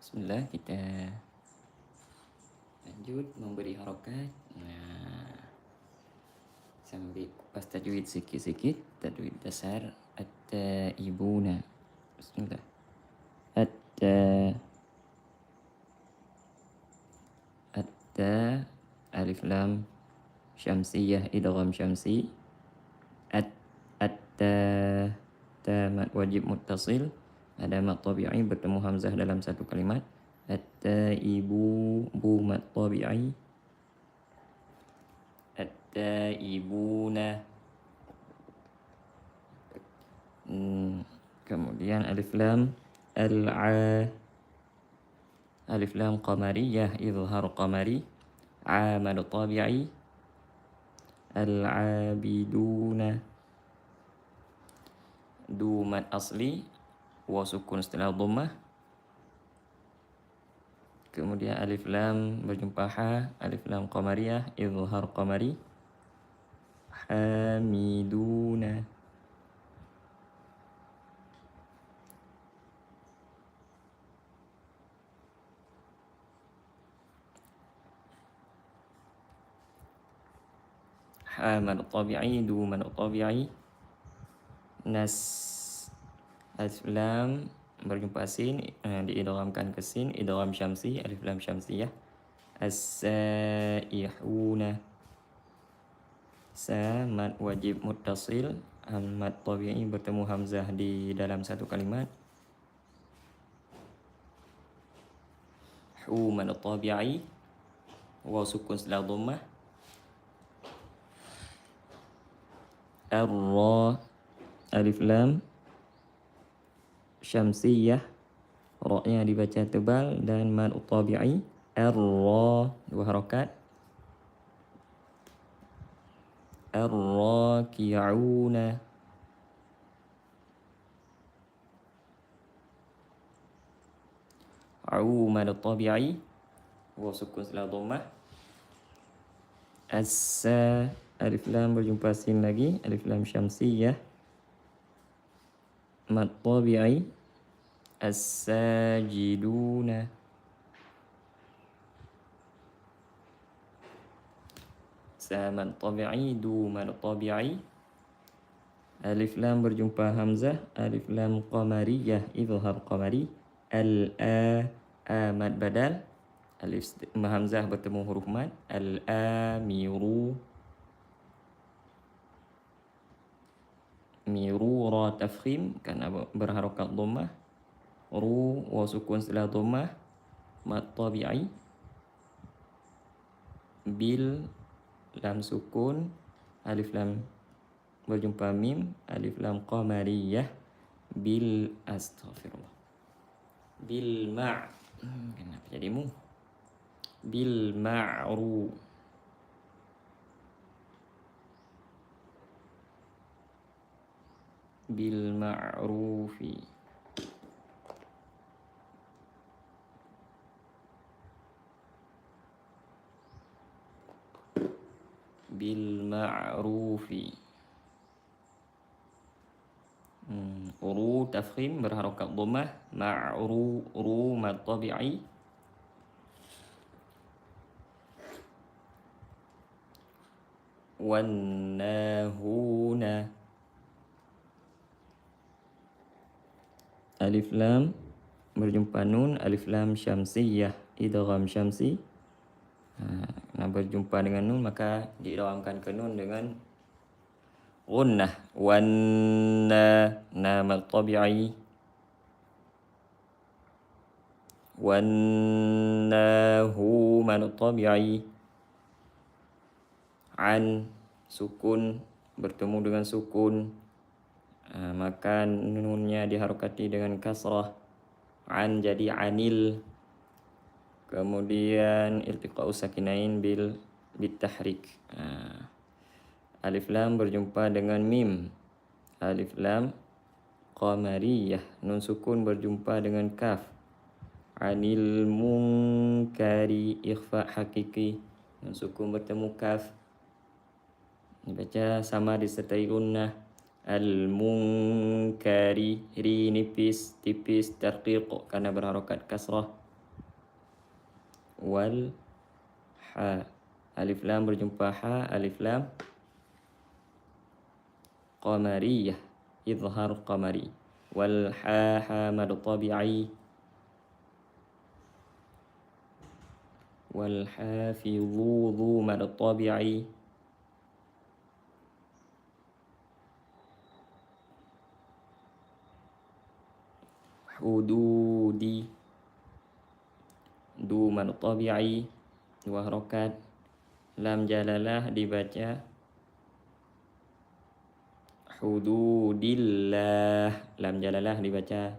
Bismillah, kita lanjut memberi harakat. Sambil kupas tajwid sikit-sikit. Tajwid dasar. At-taibuna. Bismillah. At-ta. At-ta. Alif lam syamsiyah idgham syamsi. At-ta. Ta mad wajib muttasil. Ada mad tabi'i bertemu hamzah dalam satu kalimat. At-taibu bu mad tabi'i. At-taibuna. Kemudian alif lam al-a. Alif lam qamariyah izhar qamari. A mad tabi'i. Al-abiduna. Du mad asli wa sukun setelah dhammah. Kemudian alif lam berjumpa ha, alif lam qamariyah izhar qamari. Hamiduna. Ha mad tabi'i, du mad tabi'i. Nas. Alif lam berjumpa sin, diidghamkan ke sin, idgham syamsi, alif lam syamsiyah. As-saihuna. Sa mad wajib muttasil, mad tabi'i bertemu hamzah di dalam satu kalimat. Hu mad tabi'i wa sukun setelah dhammah. Ar-ra alif lam syamsiyah, ra-nya dibaca tebal dan mad tabi'i. Ar-ra dua harakat. Ar-raki'una. Au mad tabi'i wa sukun setelah dhammah. As-sa alif lam berjumpa sin lagi, alif lam syamsiyah, mad tabi'i. As-sajiduna. Sa mad tabi'i, du mad tabi'i. Alif lam berjumpa hamzah, alif lam qamariyah izhar qamari. Al-a, a mad badal, alif hamzah bertemu huruf mad. Al-amiru. Miru ra tafkhim kerana berharakat dhammah. Ru wa sukun setelah dhammah, mad tabi'i. Bil lam sukun, alif lam berjumpa mim, alif lam qamariyah. Bil astaghfirullah. Bil ma'. Kenapa jadi mu? Bil ma'ru. Bil ma'rufi. Bil ma'rufi. Ru tafkhim berharakat dhammah. Ma'ru, ru mad tabi'i. Wan nahuna. Alif lam berjumpa nun, alif lam syamsiyah idgham syamsi. Nak berjumpa dengan nun maka diidghamkan ke nun dengan gunnah. Wanna na mad tabi'i. Wannahu mad tabi'i. An sukun bertemu dengan sukun, maka nunnya diharokati dengan kasrah. An jadi anil. Kemudian iltiqa'u sakinain bil bitahrik. Alif lam berjumpa dengan mim, alif lam qamariyah. Nun sukun berjumpa dengan kaf. Anil munkari ikhfa hakiki. Nun sukun bertemu kaf. Dibaca sama disertai gunnah. Al-munkari, ri nipis, tipis, tarqiq karena berharakat kasrah. wal ha. Alif lam berjumpa ha, alif lam qamariyah, izhar qamari. Wal ha mad tabi'i. Wal hafizu dhu mad tabi'i. Hududi du mad tabi'i, dua harokat. Lam jalalah dibaca hududillah, lam jalalah dibaca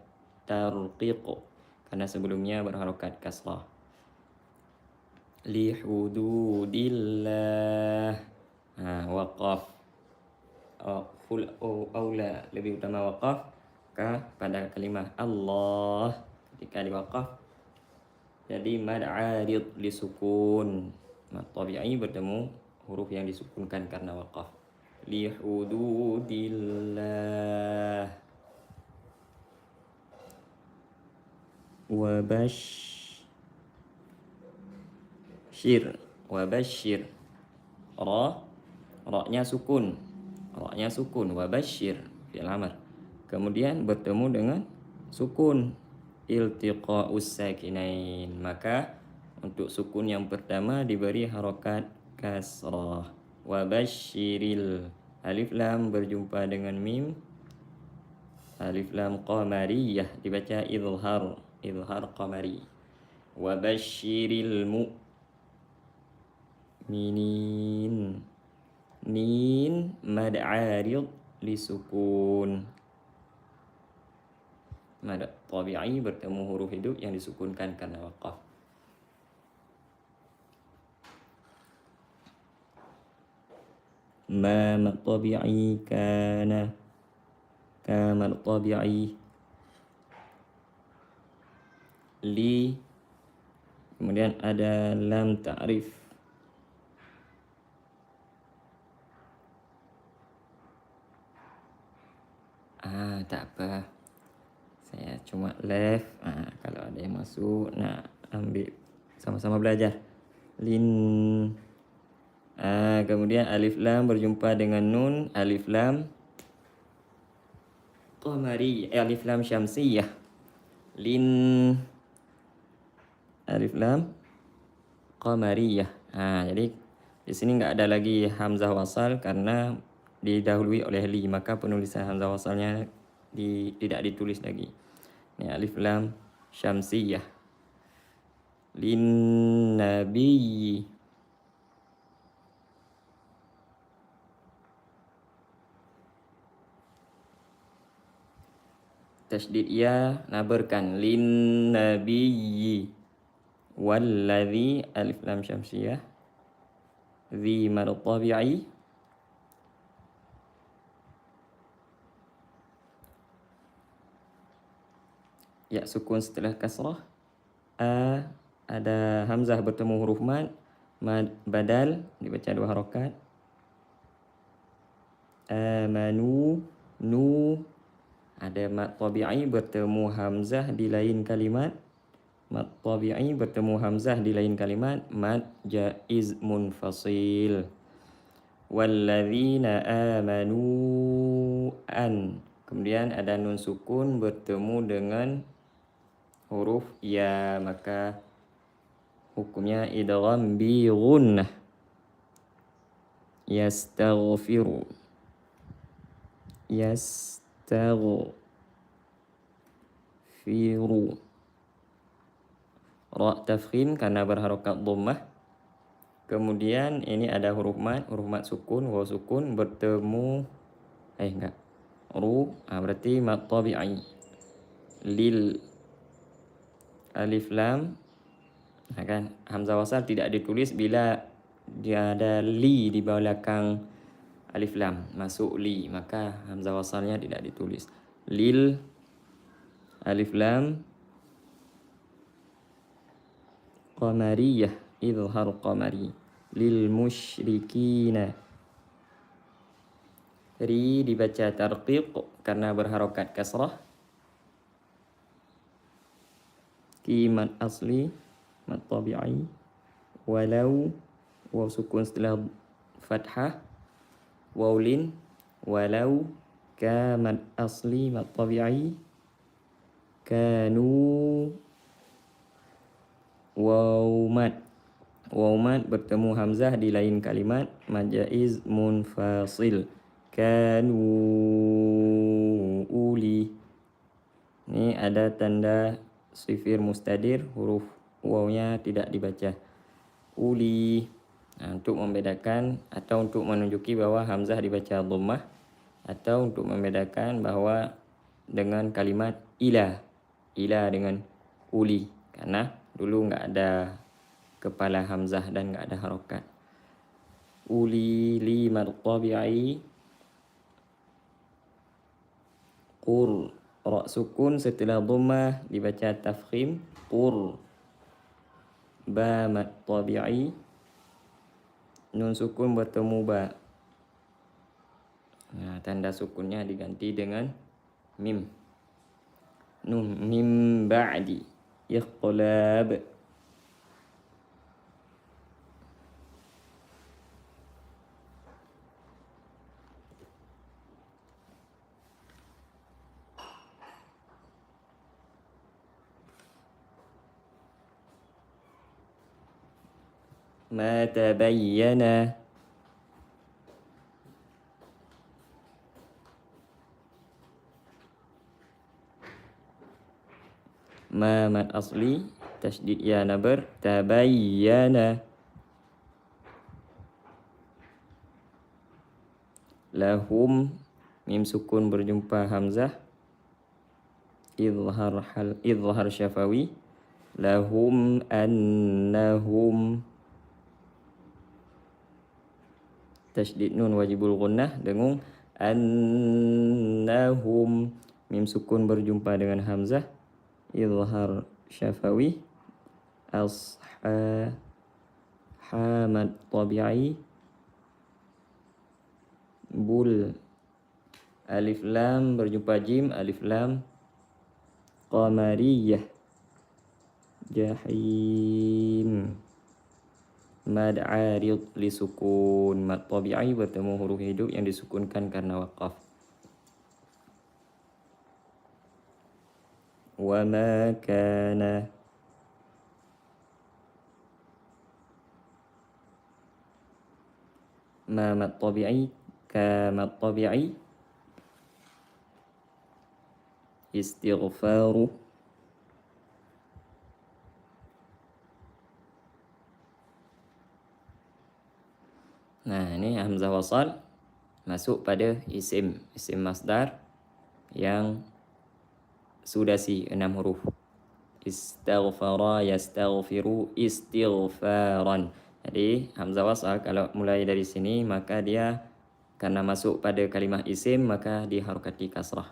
tarqiq karena sebelumnya berharokat kasrah. Li hududillah. Waqaf. Aula lebih utama waqaf pada kalimah Allah ketika diwaqaf. Jadi mad arid disukun. Mad tabi'i bertemu huruf yang disukunkan karena waqaf. Li hududillah. Wabashir. Wabashir. Ra-nya sukun. Ra-nya sukun. Wabashir fi'il amr. Kemudian bertemu dengan sukun iltiqa'us sakinain, maka untuk sukun yang pertama diberi harokat kasrah. Wabashiril. Alif lam berjumpa dengan mim, alif lam qamariyah dibaca izhar, izhar qamari. Wabashiril mu'minin. Nin mad arid lisukun. Mad tabi'i bertemu huruf hidup yang disukunkan karena waqaf. Ma mad tabi'i kana. Ka mad tabi'i. Li. Kemudian ada lam ta'rif. Tak apa. Saya cuma left. Kalau ada yang masuk, ambil sama-sama belajar. Lin. Kemudian alif lam berjumpa dengan nun, alif lam qamari, alif lam syamsiyah. Lin. Alif lam qamariyah. Jadi di sini enggak ada lagi hamzah wasal karena didahului oleh li, maka penulisan hamzah wasalnya tidak ditulis lagi. Ini alif lam syamsiyah. Lin nabi. Tasydid ya, nabarkan lin nabi. Walladhi, alif lam syamsiyah. Dhi mad tabi'i. Ya sukun setelah kasrah. Ada hamzah bertemu huruf mad. Mad badal dibaca dua harokat. Amanu. Nu. Ada mad tabi'i bertemu hamzah di lain kalimat. Mad tabi'i bertemu hamzah di lain kalimat. Mad jaiz munfasil. Walladzina amanu an. Kemudian ada nun sukun bertemu dengan huruf ya, maka hukumnya idgham bi gunnah. Yastaghfiru. Yastaghfiru. Ra tafkhim karena berharokat dhammah. Kemudian ini ada huruf mad sukun, waw sukun bertemu ru, berarti mad tabi'i. Lil. Alif lam, kan hamzah wasal tidak ditulis bila dia ada li di belakang alif lam, masuk li, maka hamzah wasalnya tidak ditulis. Lil. Alif lam qamariyah, izhar qamari. Lil musyrikina. Ri dibaca tarqiq karena berharokat kasrah. Kimat asli mad tabi'i. Walau, waw sukun setelah fathah, wawlin. Walau ka mad asli mad tabi'i. Kanu, waw mad. Waw mad bertemu hamzah di lain kalimat, mad jaiz munfasil. Kanu uli. Ni ada tanda sifir mustadir, huruf wawnya tidak dibaca. Uli. Untuk membedakan atau untuk menunjuki bahwa hamzah dibaca dhammah, atau untuk membedakan bahwa dengan kalimat ila. Ila dengan uli. Karena dulu enggak ada kepala hamzah dan enggak ada harokat. Uli li mad tabi'i. Qur. Ra sukun setelah dhammah dibaca tafkhim. Qur. Ba mad tabi'i. Nun sukun bertemu ba. Nah, tanda sukunnya diganti dengan mim. Nun mim ba'di. Iqlab. Ma tabayyana. Ma mad asli, tasydid ya nabar, tabayyana. Lahum, mim sukun berjumpa hamzah, idhar syafawi. Lahum annahum, tasydid nun wajibul gunnah dengung. Annahum, mim sukun berjumpa dengan hamzah, idhar syafawi. Hamad tabi'i. Bul, alif lam berjumpa jim, alif lam qamariyah. Jahim. Mad arid li sukun, mad tabi'i bertemu huruf hidup yang disukunkan karena waqaf. Wa ma kana. Ma mad tabi'i, ka mad tabi'i. Istighfaru. Nah, ini hamzah wasal masuk pada isim masdar yang sudasi 6 huruf. Istaghfara, yastaghfiru, istighfaran. Jadi hamzah wasal kalau mulai dari sini maka dia karena masuk pada kalimah isim maka diharokati kasrah.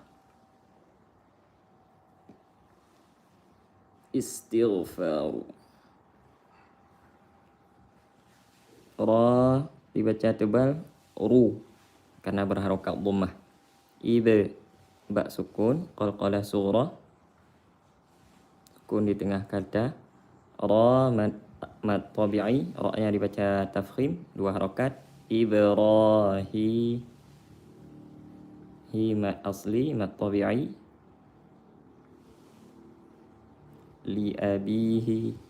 Istighfaru. Ra dibaca tebal, ru, karena berharokat dhammah. Idza, ba sukun, qalqalah sughra, sukun di tengah kata. Ra mad tabi'i, ra-nya dibaca tafkhim, 2 harokat. Ibrahi, hi mad asli, mad tabi'i. Li abihi.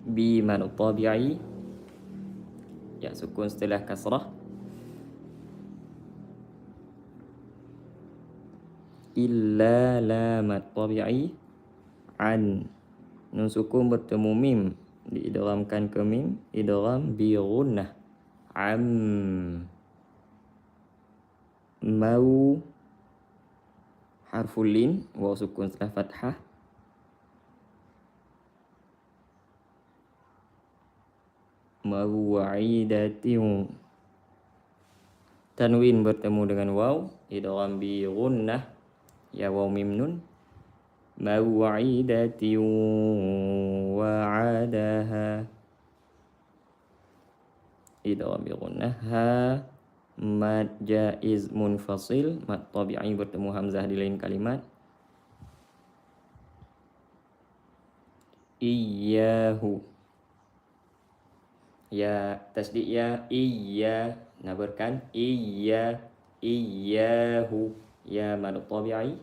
Bi mad tabi'i, ya sukun setelah kasrah. Illa la mad tabi'i. An, nun sukun bertemu mim, diidghamkan ke mim, idgham bi gunnah. Am. Mau, harful lin, waw sukun setelah fathah. Maw'idatin, tanwin bertemu dengan waw, idgham bi gunnah, ya waw mim nun. Maw'idatin wa'adaha, idgham bi gunnah. Ha mad jaiz munfasil, mad tabi'i bertemu hamzah di lain kalimat. Iyyahu. Ya, tasdid ya, iya. Nabarkan iya, iyyahu. Ya mad tabi'i.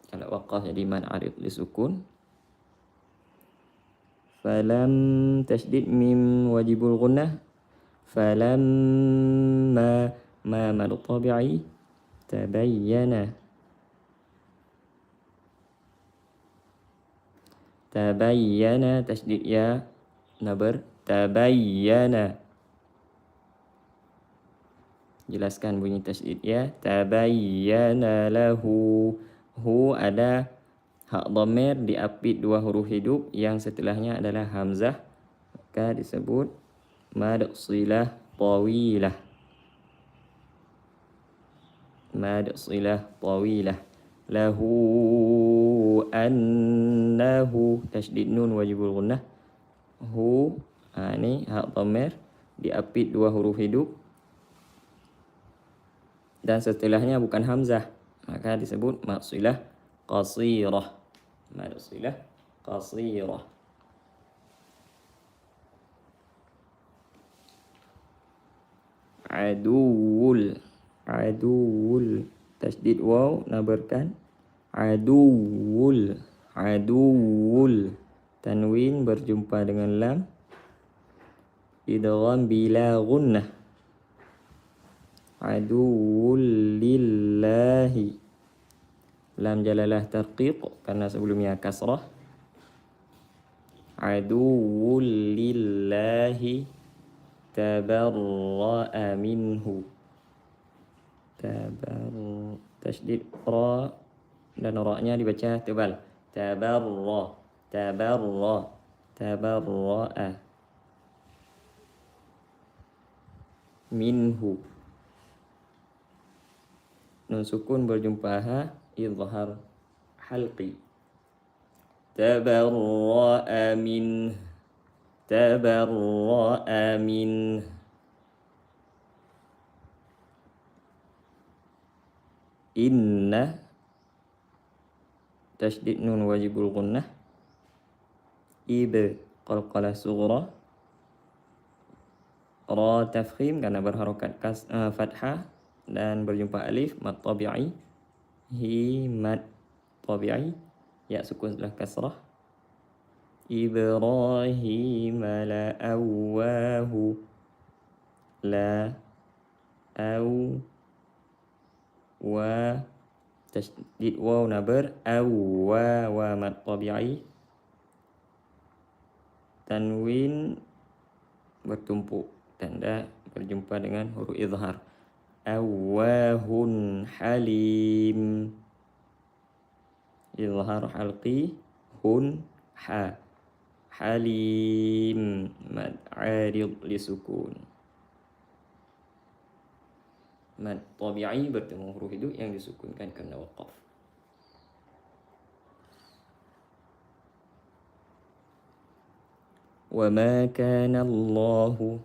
Kalau waqaf jadi mad arid li sukun. Falam tasdid mim wajibul gunnah. Falamma ma mad tabi'i tabayyana. Tabayyana tasdid ya nabar tabayyana. Jelaskan bunyi tasdid ya. Tabayyana lahu. Hu ada hak dhamir diapit dua huruf hidup yang setelahnya adalah hamzah, maka disebut mad silah tawilah. Mad silah tawilah. Lahu annahu tasdid nun wajibul gunnah. Hu ni hak dhamir diapit dua huruf hidup dan setelahnya bukan hamzah, maka disebut mad silah qasirah. Mad silah qasirah. Aduwul. Aduwul tasdid waw nabarkan aduwul. Aduwul tanwin berjumpa dengan lam idgham bila gunnah. Aduwul lillahi. Lam jalalah tarqiq karena sebelumnya kasrah. Aduwul lillahi tabarra'a minhu. Tasdid ra dan ra-nya dibaca tebal. Tabarra. Tabarra. Tabarra'a minhu. Nun sukun berjumpa ha izhar halqi. Tabarra'a min. Tabarra'a min. Inna tasdid nun wajibul gunnah. Ib qalqalah sughra. Ra tafkhim karena berharokat fathah dan berjumpa alif mad tabi'i. Hi mad tabi'i. Ya sukun setelah kasrah. Ibrahim la awwahu. La aw wa tasdid waw nabar awwa wa mad tabi'i. Tanwin bertumpuk tanda berjumpa dengan huruf izhar. Awwahun halim. Izhar halqi hun ha. Halim mad arid li sukun. Mad tabi'i bertemu huruf hidup yang disukunkan karena waqaf. Wa ma kana Allahu.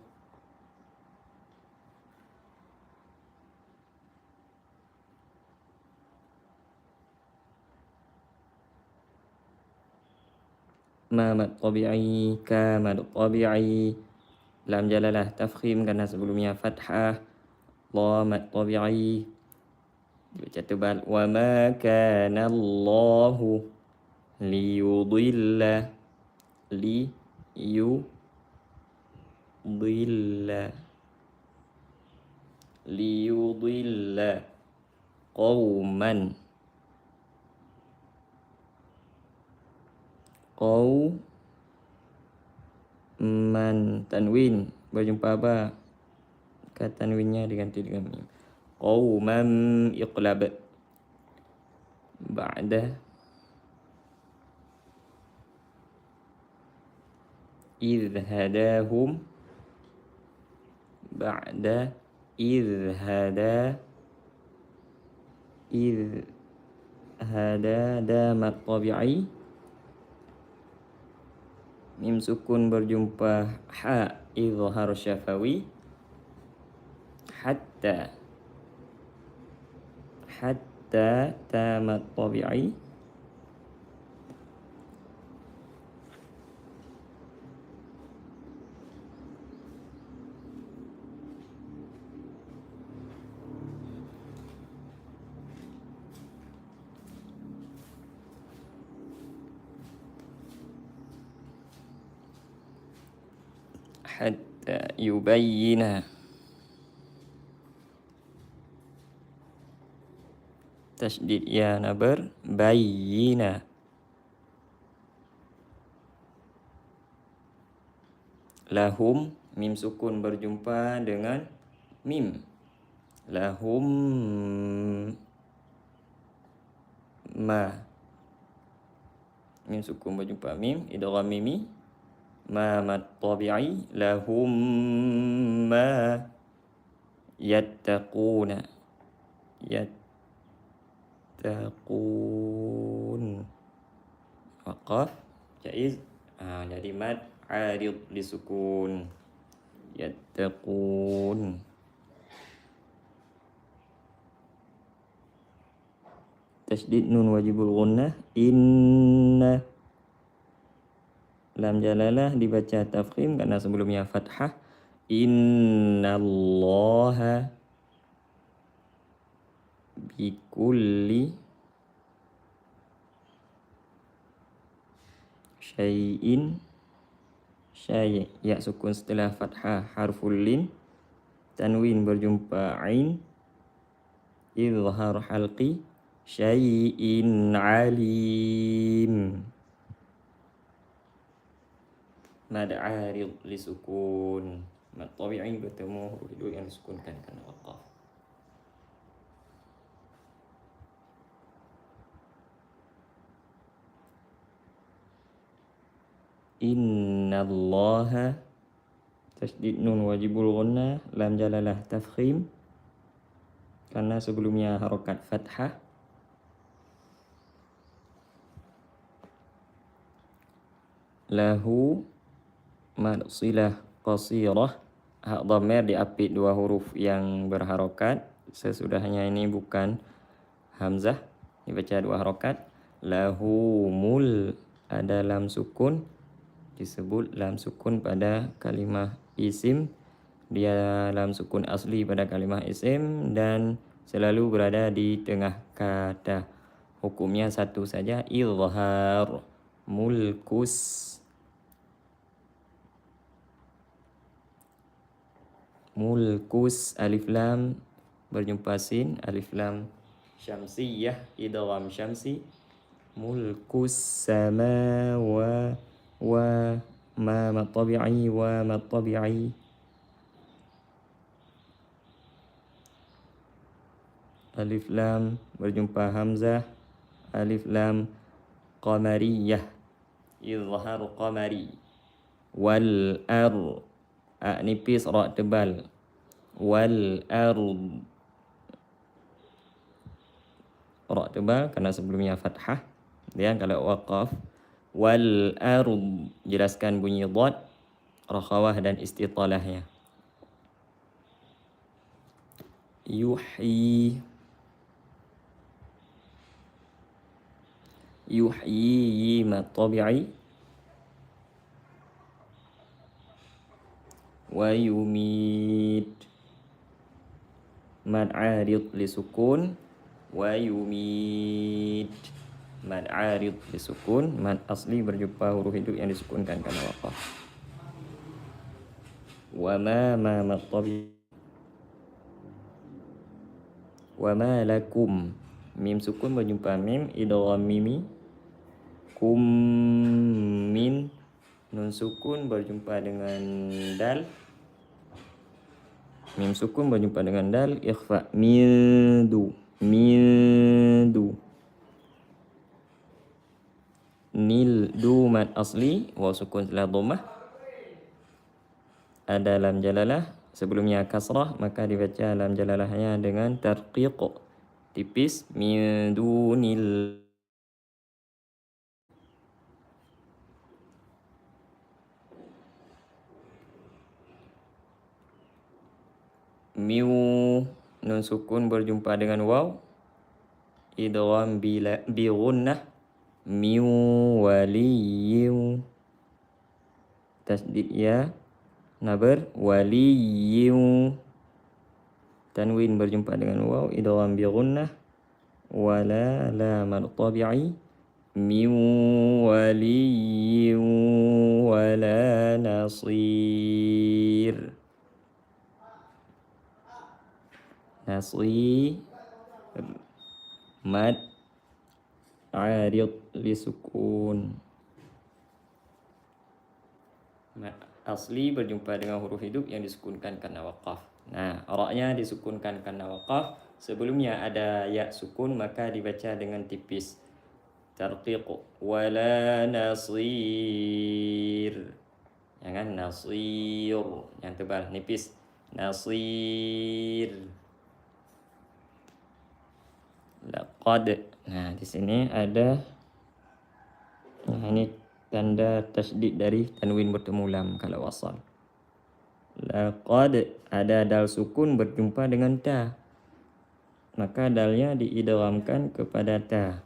Ma mad tabi'i ka mad tabi'i. Lam jalalah tafkhim karena sebelumnya fathah. La mad tabi'i dibaca tebal. Wa ma kana Allahu liyudilla. Li yu dhilla. Liyudilla qauman. Qauman tanwin berjumpa ba. Kata tanwinnya diganti dengan mim. Qauman iqlab. Ba'da idh hadahum. Ba'da idh hada. Idh hada damat tabi'i. Mim sukun berjumpa ha izhar syafawi. Hatta. Hatta tamat tabi'i. hatta yubayyina. Tasydid ya nabar bayyina. Lahum, mim sukun berjumpa dengan mim. Lahum ma. Mim sukun berjumpa mim, idgham mimi. Ma mat tabi'i. Lahum ma yattaquna. Yattaqun. Waqaf jaiz. Jadi mad arid disukun. Yattaqun. Tasydid nun wajibul gunnah. Inna. Lam jalalah dibaca tafkhim karena sebelumnya fathah. Innallaha bikulli syai'in. Syai' ya sukun setelah fathah harful lin. Tanwin berjumpa ain. Izhar halqi. Syai'in alim. Mad arid lisukun. Mad tabi'i bertemu huruf hidup yang disukunkan karena waqaf. Innallaha. Tasydid nun wajibul gunnah. Lam jalalah tafkhim karena sebelumnya harokat fathah. Lahu mad silah qasirah. Hak dhamir diapit dua huruf yang berharokat. Sesudahnya ini bukan hamzah, dibaca dua harokat. Lahumul ada lam sukun, disebut lam sukun pada kalimah isim. Dia lam sukun asli pada kalimah isim dan selalu berada di tengah kata. Hukumnya satu saja, izhar. Mulkus. Mulkus alif lam berjumpa sin, alif lam syamsiyah idgham syamsi. Mulkus sama wa ma tabi'i wa ma tabi'i. Alif lam berjumpa hamzah, alif lam qamariyah izhar qamari. Wal nipis ra tebal. Wal ard ra tebal karena sebelumnya fathah. Dan kalau waqaf wal ard jelaskan bunyi dhad, rakhawah dan istitalahnya. Yuhyi ma tabi'i. Wa yumit mad arid lisukun. Wa yumit mad arid disukun. Mad asli berjumpa huruf hidup yang disukunkan karena waqaf. Wa ma mad tabi'i. Wa ma lakum mim sukun berjumpa mim idgham mimi. Kum min nun sukun berjumpa dengan dal. Mim sukun berjumpa dengan dal, ikhfa mildu. Nildu mad asli wa sukun setelah dhammah. Ada lam jalalah sebelumnya kasrah, maka dibaca lam jalalahnya dengan tarqiq tipis. Min dunil. Miu nun sukun berjumpa dengan waw, idgham bi gunnah. Miu waliyu. Tasdid ya nabar waliyu. Tanwin berjumpa dengan waw, idgham bi gunnah. Wala lam tabi'i. min waliyyin wala nasir. Nasir mad arid li sukun. Mad asli berjumpa dengan huruf hidup yang disukunkan karena waqaf. Nah, ra-nya disukunkan karena waqaf. Sebelumnya ada ya sukun, maka dibaca dengan tipis. Tarqiq wala nasir. Jangan nasir, yang tebal, nipis. Nasir. Laqad. Nah, di sini ada ini tanda tasydid dari tanwin bertemu lam kalau wasal. Laqad, ada dal sukun berjumpa dengan ta, maka dalnya diidghamkan kepada ta.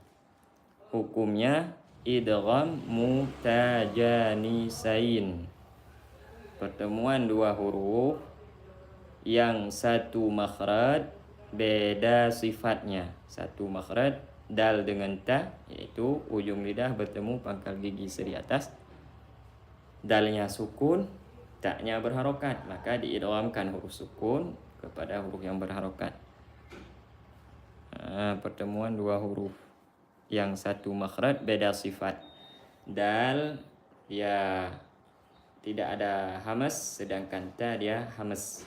Hukumnya idgham mutajanisain. Pertemuan dua huruf yang satu makhraj beda sifatnya. Satu makhraj dal dengan ta, iaitu ujung lidah bertemu pangkal gigi seri atas. Dalnya sukun, taknya berharokat, maka diidghamkan huruf sukun kepada huruf yang berharokat. Pertemuan dua huruf yang satu makhraj beda sifat. Dal dia tidak ada hamas, sedangkan ta dia hamas.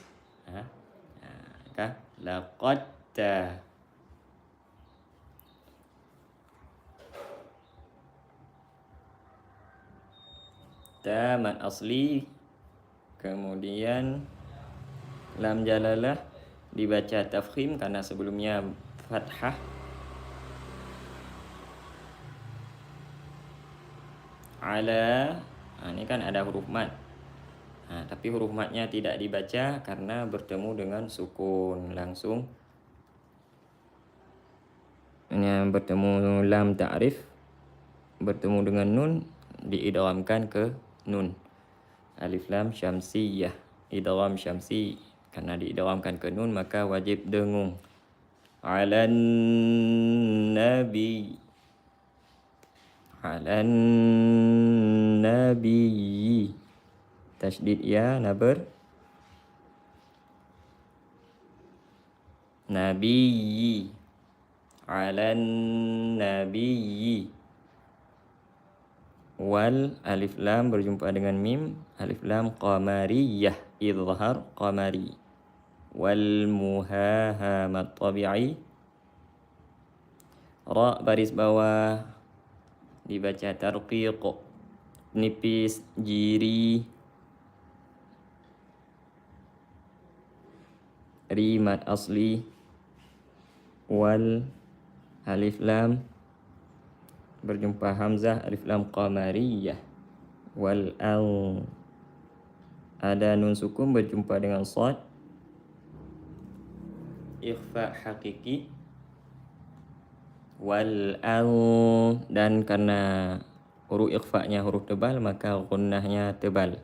Laqad ta. Ta mad asli, kemudian lam jalalah dibaca tafkhim karena sebelumnya fathah. Ala, ini kan ada huruf mad. Tapi huruf madnya tidak dibaca karena bertemu dengan sukun langsung. Ini bertemu lam ta'rif, bertemu dengan nun, diidghamkan ke nun. Alif lam syamsiyah, idgham syamsi. Karena diidghamkan ke nun maka wajib dengung. Alan nabi, alan nabi. Tasydid ya naber. Nabi, alan nabi. Wal alif lam berjumpa dengan mim, alif lam qamariyah, idhar qamari. Wal muhahamat tabi'i, ra baris bawah dibaca tarqiq, nipis, jiri. Rimat asli. Wal alif lam berjumpa hamzah, alif lam qamariyah. Wal al, ada nun sukun berjumpa dengan shad, ikhfa hakiki. Wal al, dan karena huruf ikhfa-nya huruf tebal maka gunnahnya tebal.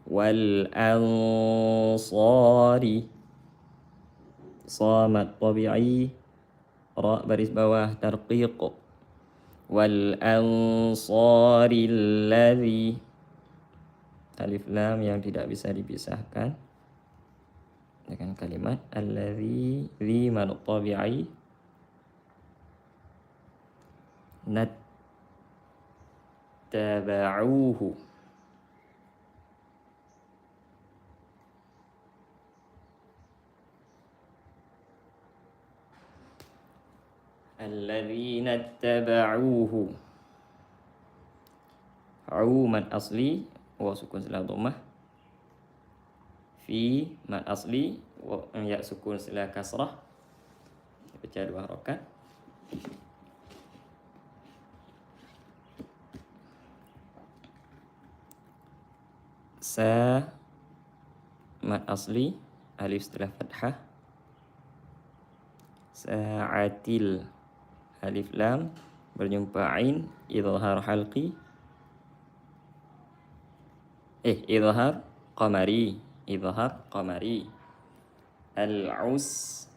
Wal ansari, shamat tabi'i, ra baris bawah tarqiq. Wal ansaril ladzi, alif lam yang tidak bisa dipisahkan dengan kalimat alladzi, dzi mad tabi'i. Nattaba'uhu, alladzina ittaba'uhu. Au mad asli, wa sukun setelah dhammah. Fi mad asli, wa ya sukun setelah kasrah. Baca dua harakat. Sa mad asli, alif setelah fathah. Sa'atil, alif lam berjumpa ain, idhar halqi. Idhar qamari, idhar qamari. Al-us,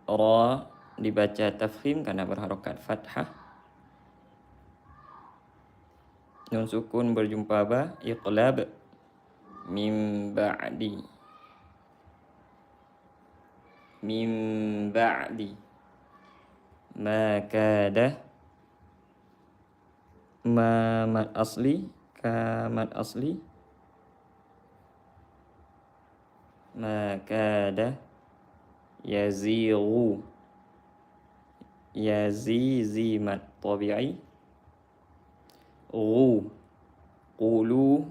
ra dibaca tafkhim karena berharokat fathah. Nun sukun berjumpa ba, iqlab. Min ba'di. Min ba'di. Ma kada. Ma mad asli. Ka mad asli. Ma kada. Yazighu. Yazizi mad tabi'i. Ghu. Qulu.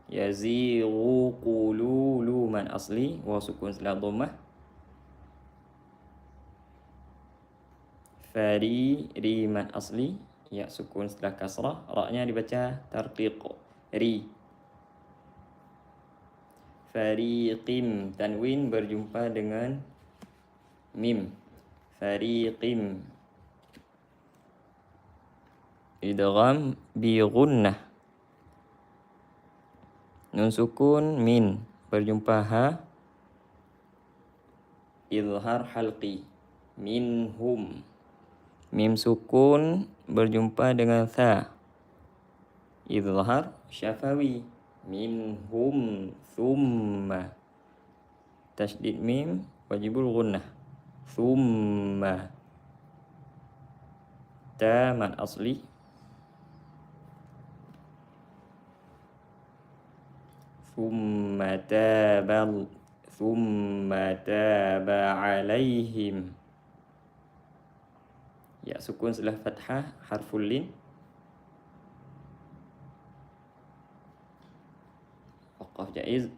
Yazighu qulu mad asli. Wa sukun setelah dhammah. Fari ri mad asli. Ya sukun setelah kasrah. Ra-nya dibaca tarqiq. Ri. Fariqim. Tanwin berjumpa dengan mim. Fariqim. Idgham bi gunnah. Nun sukun min berjumpa ha. Izhar halqi. Minhum. Mim sukun berjumpa dengan tha. Izhar syafawi. Minhum thumma. Tasydid mim wajibul gunnah. Thumma. Ta mad asli. Thumma taba alaihim. Ya sukun setelah fathah harful lin. Waqaf jaiz.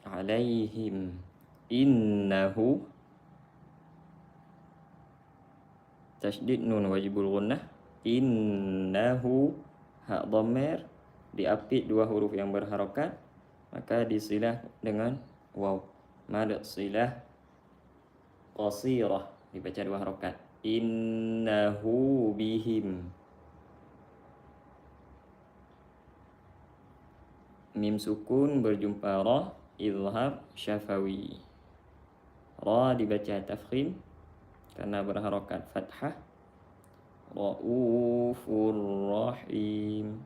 Alaihim. Innahu. Tasydid nun wajibul gunnah. Innahu. Hak dhamir diapit dua huruf yang berharakat, maka disilah dengan waw. Mad silah qasirah dibaca dua harakat. Innahu bihim. Mim sukun berjumpa ra, izhar syafawi. Ra dibaca tafkhim karena berharakat fathah. Raufur rahim.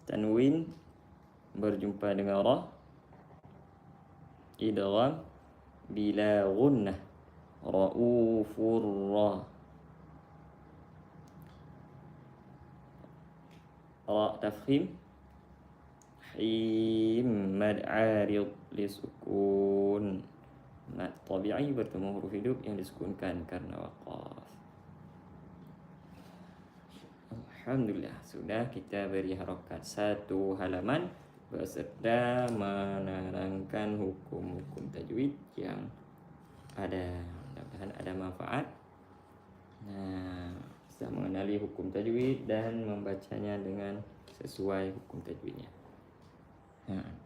Tanwin berjumpa dengan ra, idgham bila gunnah. Raufur ra. Ra tafkhim. Him mad arid li sukun. Mad tabi'i bertemu huruf hidup yang disukunkan karena waqaf. Alhamdulillah, sudah kita beri harakat satu halaman beserta menerangkan hukum-hukum tajwid yang ada. Mudah-mudahan ada manfaat. Nah, bisa mengenali hukum tajwid dan membacanya dengan sesuai hukum tajwidnya. Nah.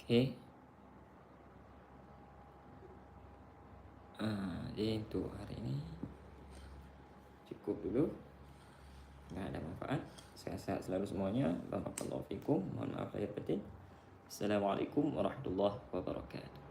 Okey. Jadi untuk hari ini cukup dulu. Nggak ada manfaat. Sehat-sehat selalu semuanya. Barakallahu fikum. Mohon maaf lahir batin. Assalamualaikum warahmatullahi wabarakatuh.